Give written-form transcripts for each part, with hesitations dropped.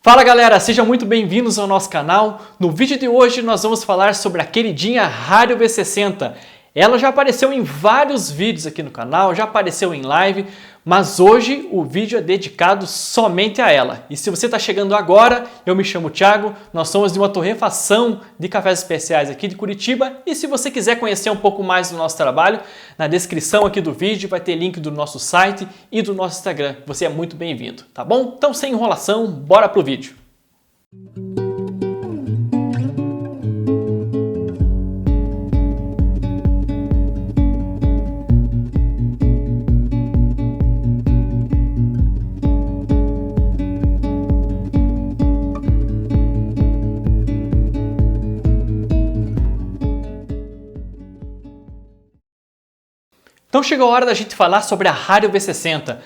Fala galera, sejam muito bem-vindos ao nosso canal. No vídeo de hoje nós vamos falar sobre a queridinha Hario V60. Ela já apareceu em vários vídeos aqui no canal, já apareceu em live, mas hoje o vídeo é dedicado somente a ela. E se você está chegando agora, eu me chamo Thiago, nós somos de uma torrefação de cafés especiais aqui de Curitiba. E se você quiser conhecer um pouco mais do nosso trabalho, na descrição aqui do vídeo vai ter link do nosso site e do nosso Instagram. Você é muito bem-vindo, tá bom? Então sem enrolação, bora pro vídeo. Então chegou a hora da gente falar sobre a Hario V60.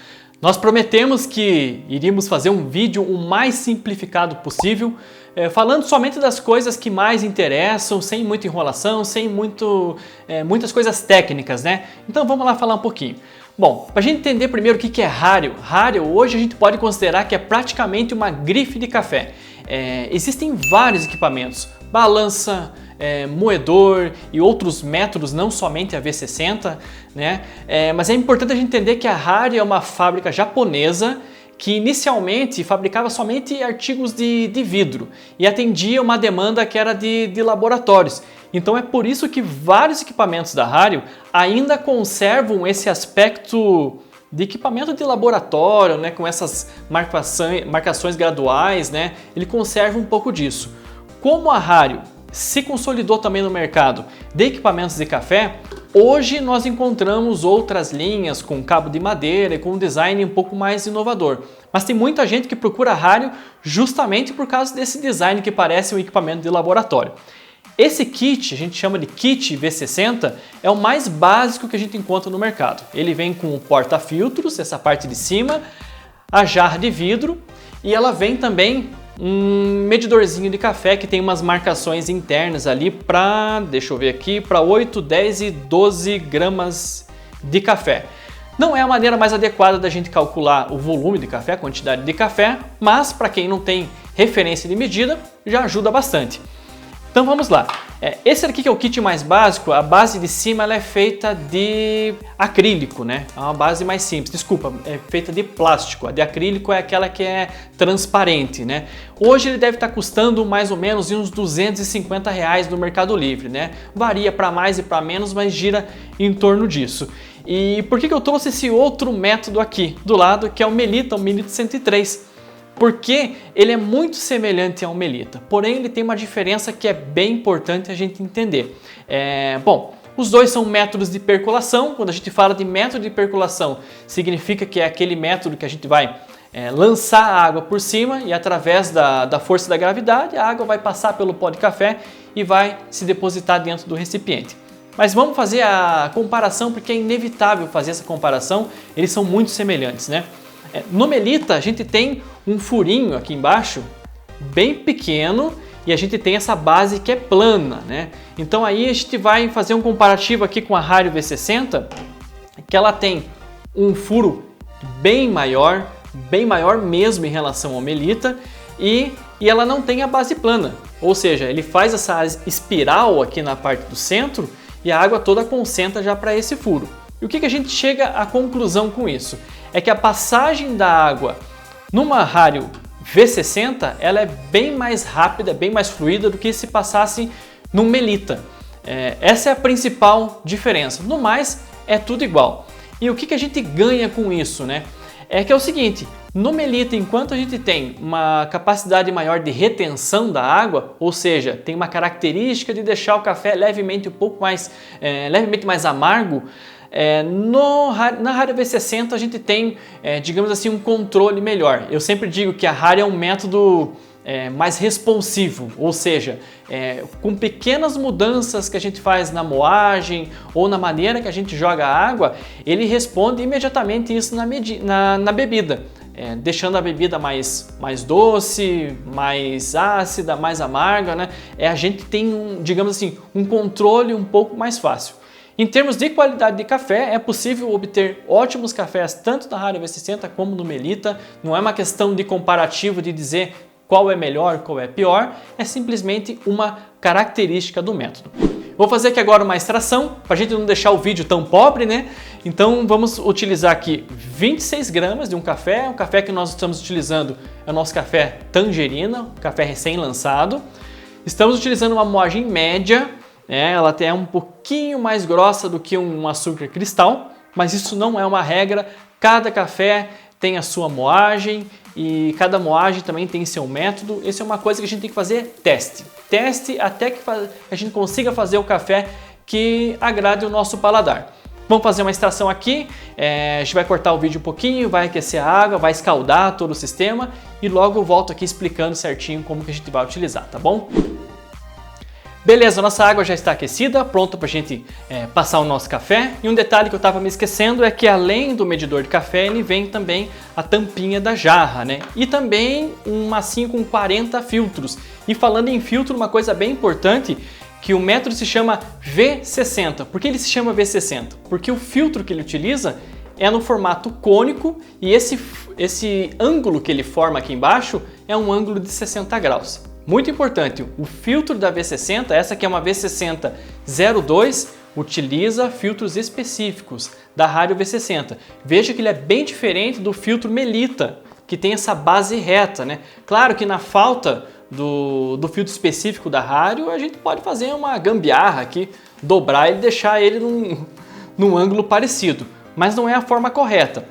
Nós prometemos que iríamos fazer um vídeo o mais simplificado possível, falando somente das coisas que mais interessam, sem muita enrolação, sem muitas coisas técnicas, né? Então vamos lá falar um pouquinho. Bom, para a gente entender primeiro o que é Hario. Hario hoje a gente pode considerar que é praticamente uma grife de café. Existem vários equipamentos, balança, moedor e outros métodos, não somente a V60, né? Mas é importante a gente entender que a Hario é uma fábrica japonesa que inicialmente fabricava somente artigos de vidro e atendia uma demanda que era de laboratórios. Então é por isso que vários equipamentos da Hario ainda conservam esse aspecto de equipamento de laboratório, né, com essas marcações graduais, né, ele conserva um pouco disso. Como a Hario se consolidou também no mercado de equipamentos de café, hoje nós encontramos outras linhas com cabo de madeira e com um design um pouco mais inovador. Mas tem muita gente que procura a Hario justamente por causa desse design que parece um equipamento de laboratório. Esse kit, a gente chama de kit V60, é o mais básico que a gente encontra no mercado. Ele vem com o porta-filtros, essa parte de cima, a jarra de vidro e ela vem também um medidorzinho de café que tem umas marcações internas ali para, deixa eu ver aqui, para 8, 10 e 12 gramas de café. Não é a maneira mais adequada da gente calcular o volume de café, a quantidade de café, mas para quem não tem referência de medida, já ajuda bastante. Então vamos lá. Esse aqui que é o kit mais básico, a base de cima ela é feita de acrílico, né? É uma base mais simples, desculpa, é feita de plástico. A de acrílico é aquela que é transparente, né? Hoje ele deve estar custando mais ou menos uns R$250 no Mercado Livre, né? Varia para mais e para menos, mas gira em torno disso. E por que eu trouxe esse outro método aqui do lado, que é o Melita 103? Porque ele é muito semelhante ao Melita, porém ele tem uma diferença que é bem importante a gente entender. Bom, os dois são métodos de percolação. Quando a gente fala de método de percolação, significa que é aquele método que a gente vai lançar a água por cima e através da força da gravidade a água vai passar pelo pó de café e vai se depositar dentro do recipiente. Mas vamos fazer a comparação porque é inevitável fazer essa comparação, eles são muito semelhantes, né? No Melita a gente tem um furinho aqui embaixo, bem pequeno, e a gente tem essa base que é plana, né? Então aí a gente vai fazer um comparativo aqui com a Hario V60, que ela tem um furo bem maior mesmo em relação ao Melita, e ela não tem a base plana, ou seja, ele faz essa espiral aqui na parte do centro e a água toda concentra já para esse furo. E o que a gente chega à conclusão com isso? É que a passagem da água numa Hario V60 ela é bem mais rápida, bem mais fluida do que se passasse num Melita. Essa é a principal diferença. No mais, é tudo igual. E o que a gente ganha com isso, né? É que é o seguinte, no Melita, enquanto a gente tem uma capacidade maior de retenção da água, ou seja, tem uma característica de deixar o café levemente mais amargo, na Hario V60 a gente tem, digamos assim, um controle melhor. Eu sempre digo que a Hario é um método mais responsivo, ou seja, com pequenas mudanças que a gente faz na moagem ou na maneira que a gente joga a água, ele responde imediatamente isso na bebida, deixando a bebida mais doce, mais ácida, mais amarga, né? A gente tem, digamos assim, um controle um pouco mais fácil. Em termos de qualidade de café, é possível obter ótimos cafés tanto na Hario V60 como no Melita. Não é uma questão de comparativo de dizer qual é melhor, qual é pior, é simplesmente uma característica do método. Vou fazer aqui agora uma extração, para a gente não deixar o vídeo tão pobre, né? Então vamos utilizar aqui 26 gramas de um café. O café que nós estamos utilizando é o nosso café Tangerina, um café recém-lançado. Estamos utilizando uma moagem média, né? Ela até é um pouquinho mais grossa do que um açúcar cristal, mas isso não é uma regra. Cada café tem a sua moagem e cada moagem também tem seu método. Isso é uma coisa que a gente tem que fazer teste. Teste até que a gente consiga fazer o café que agrade o nosso paladar. Vamos fazer uma extração aqui, a gente vai cortar o vídeo um pouquinho, vai aquecer a água, vai escaldar todo o sistema e logo eu volto aqui explicando certinho como que a gente vai utilizar, tá bom? Beleza, nossa água já está aquecida, pronta para a gente passar o nosso café. E um detalhe que eu estava me esquecendo é que além do medidor de café, ele vem também a tampinha da jarra, né? E também um macinho com 40 filtros. E falando em filtro, uma coisa bem importante, que o método se chama V60. Por que ele se chama V60? Porque o filtro que ele utiliza é no formato cônico e esse ângulo que ele forma aqui embaixo é um ângulo de 60 graus. Muito importante, o filtro da V60, essa aqui é uma V60 02, utiliza filtros específicos da Hario V60. Veja que ele é bem diferente do filtro Melita, que tem essa base reta, né? Claro que na falta do filtro específico da Hario, a gente pode fazer uma gambiarra aqui, dobrar e deixar ele num ângulo parecido, mas não é a forma correta.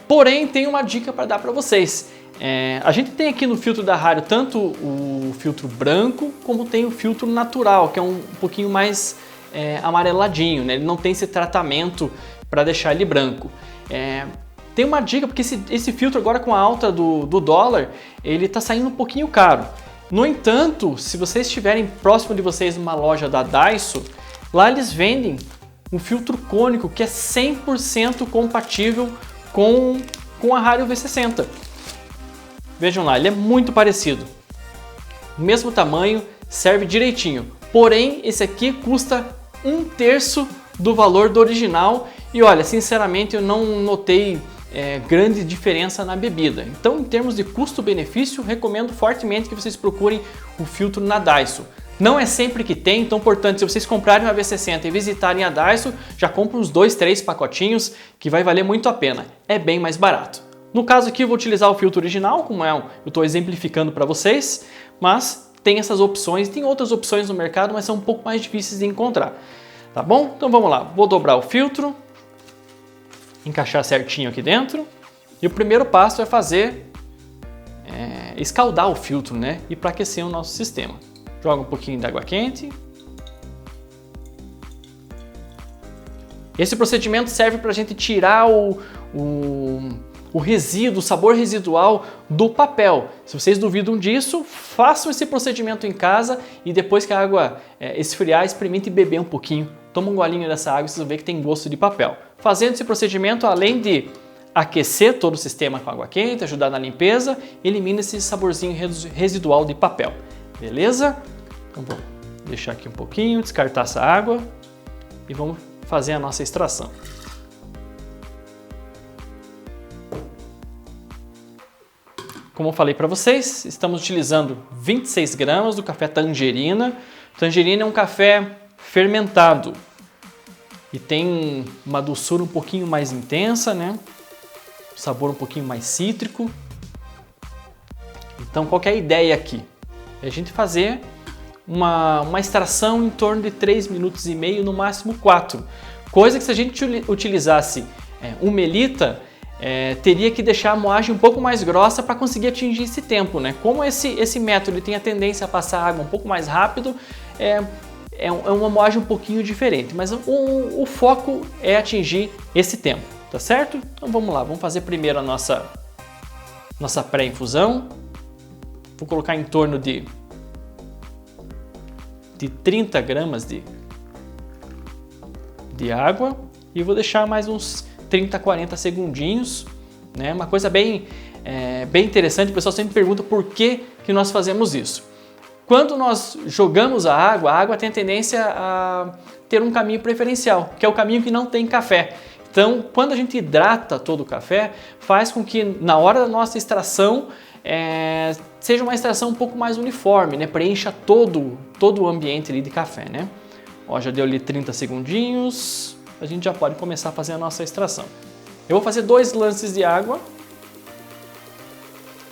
Porém, tem uma dica para dar para vocês. A gente tem aqui no filtro da Hario tanto o filtro branco como tem o filtro natural, que é um pouquinho mais amareladinho, né? Ele não tem esse tratamento para deixar ele branco. Tem uma dica, porque esse filtro agora com a alta do dólar, ele está saindo um pouquinho caro. No entanto, se vocês estiverem próximo de vocês numa loja da Daiso, lá eles vendem um filtro cônico que é 100% compatível com a Hario V60. Vejam lá, ele é muito parecido. Mesmo tamanho, serve direitinho. Porém, esse aqui custa 1/3 do valor do original. E olha, sinceramente eu não notei grande diferença na bebida. Então, em termos de custo-benefício, recomendo fortemente que vocês procurem o filtro na Daiso. Não é sempre que tem, então, portanto, se vocês comprarem uma V60 e visitarem a Daiso, já compra uns 2, 3 pacotinhos, que vai valer muito a pena. É bem mais barato. No caso aqui eu vou utilizar o filtro original, como eu estou exemplificando para vocês, mas tem essas opções, tem outras opções no mercado, mas são um pouco mais difíceis de encontrar, tá bom? Então vamos lá, vou dobrar o filtro, encaixar certinho aqui dentro, e o primeiro passo é fazer, escaldar o filtro, né? E para aquecer o nosso sistema. Joga um pouquinho de água quente. Esse procedimento serve para a gente tirar o resíduo, o sabor residual do papel. Se vocês duvidam disso, façam esse procedimento em casa e depois que a água esfriar, experimente beber um pouquinho. Toma um golinho dessa água e vocês vão ver que tem gosto de papel. Fazendo esse procedimento, além de aquecer todo o sistema com água quente, ajudar na limpeza, elimina esse saborzinho residual de papel. Beleza? Então vou deixar aqui um pouquinho, descartar essa água e vamos fazer a nossa extração. Como eu falei para vocês, estamos utilizando 26 gramas do café Tangerina. Tangerina é um café fermentado e tem uma doçura um pouquinho mais intensa, né? Sabor um pouquinho mais cítrico. Então, qual que é a ideia aqui? É a gente fazer uma extração em torno de 3 minutos e meio, no máximo 4. Coisa que se a gente utilizasse um Melita, teria que deixar a moagem um pouco mais grossa para conseguir atingir esse tempo, né? Como esse método ele tem a tendência a passar água um pouco mais rápido, é uma moagem um pouquinho diferente, mas o foco é atingir esse tempo, tá certo? Então vamos lá, vamos fazer primeiro a nossa pré-infusão. Vou colocar em torno de 30 gramas de água e vou deixar mais uns 30, 40 segundinhos, né? Uma coisa bem interessante, o pessoal sempre pergunta por que nós fazemos isso. Quando nós jogamos a água tem a tendência a ter um caminho preferencial, que é o caminho que não tem café. Então, quando a gente hidrata todo o café, faz com que na hora da nossa extração seja uma extração um pouco mais uniforme, né? Preencha todo o ambiente ali de café, né? Ó, já deu ali 30 segundinhos, a gente já pode começar a fazer a nossa extração. Eu vou fazer 2 lances de água,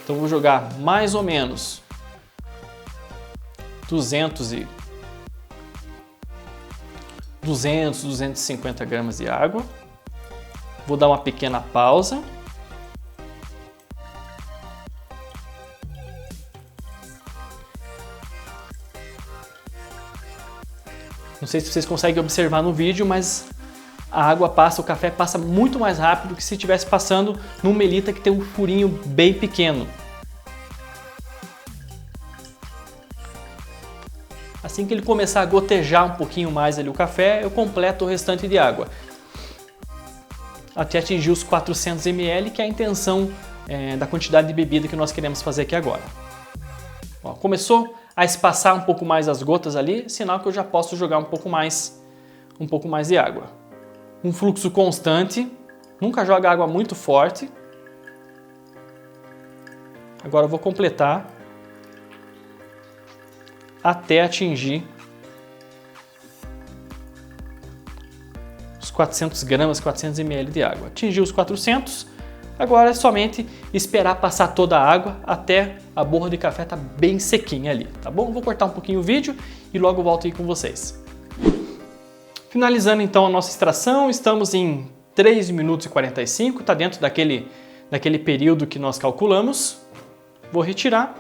então vou jogar mais ou menos 250 gramas de água. Vou dar uma pequena pausa. Não sei se vocês conseguem observar no vídeo, mas a água passa, o café passa muito mais rápido que se estivesse passando num Melita que tem um furinho bem pequeno. Assim que ele começar a gotejar um pouquinho mais ali o café, eu completo o restante de água. Até atingir os 400 ml, que é a intenção da quantidade de bebida que nós queremos fazer aqui agora. Ó, começou a espaçar um pouco mais as gotas ali, sinal que eu já posso jogar um pouco mais de água. Um fluxo constante, nunca joga água muito forte. Agora eu vou completar até atingir os 400 gramas, 400 ml de água. Atingiu os 400, agora é somente esperar passar toda a água até a borra de café tá bem sequinha ali, tá bom? Vou cortar um pouquinho o vídeo e logo volto aí com vocês. Finalizando então a nossa extração, estamos em 3 minutos e 45, tá dentro daquele período que nós calculamos. Vou retirar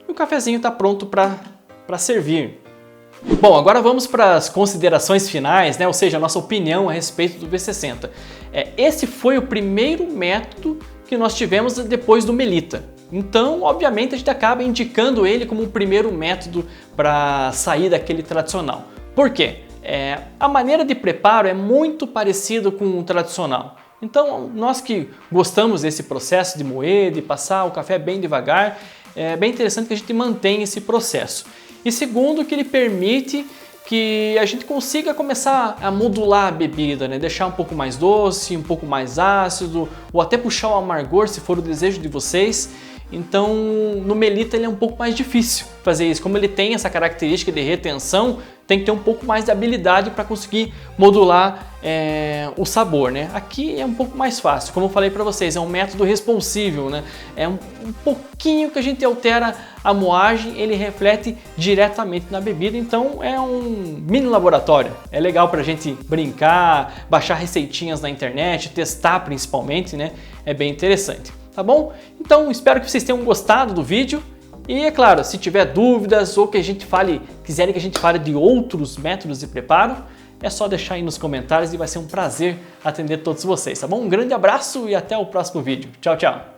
e o cafezinho está pronto para servir. Bom, agora vamos para as considerações finais, né? Ou seja, a nossa opinião a respeito do V60. Esse foi o primeiro método que nós tivemos depois do Melita. Então, obviamente, a gente acaba indicando ele como o primeiro método para sair daquele tradicional. Por quê? A maneira de preparo é muito parecido com o tradicional. Então, nós que gostamos desse processo de moer, de passar o café bem devagar, é bem interessante que a gente mantenha esse processo. E segundo, que ele permite que a gente consiga começar a modular a bebida, né? Deixar um pouco mais doce, um pouco mais ácido, ou até puxar o amargor, se for o desejo de vocês. Então, no Melita ele é um pouco mais difícil fazer isso. Como ele tem essa característica de retenção, tem que ter um pouco mais de habilidade para conseguir modular o sabor, né? Aqui é um pouco mais fácil. Como eu falei para vocês, é um método responsível, né? É um pouquinho que a gente altera a moagem, ele reflete diretamente na bebida. Então, é um mini laboratório. É legal para a gente brincar, baixar receitinhas na internet, testar principalmente, né? É bem interessante. Tá bom? Então espero que vocês tenham gostado do vídeo e é claro, se tiver dúvidas ou que quiserem que a gente fale de outros métodos de preparo, é só deixar aí nos comentários e vai ser um prazer atender todos vocês, tá bom? Um grande abraço e até o próximo vídeo. Tchau, tchau!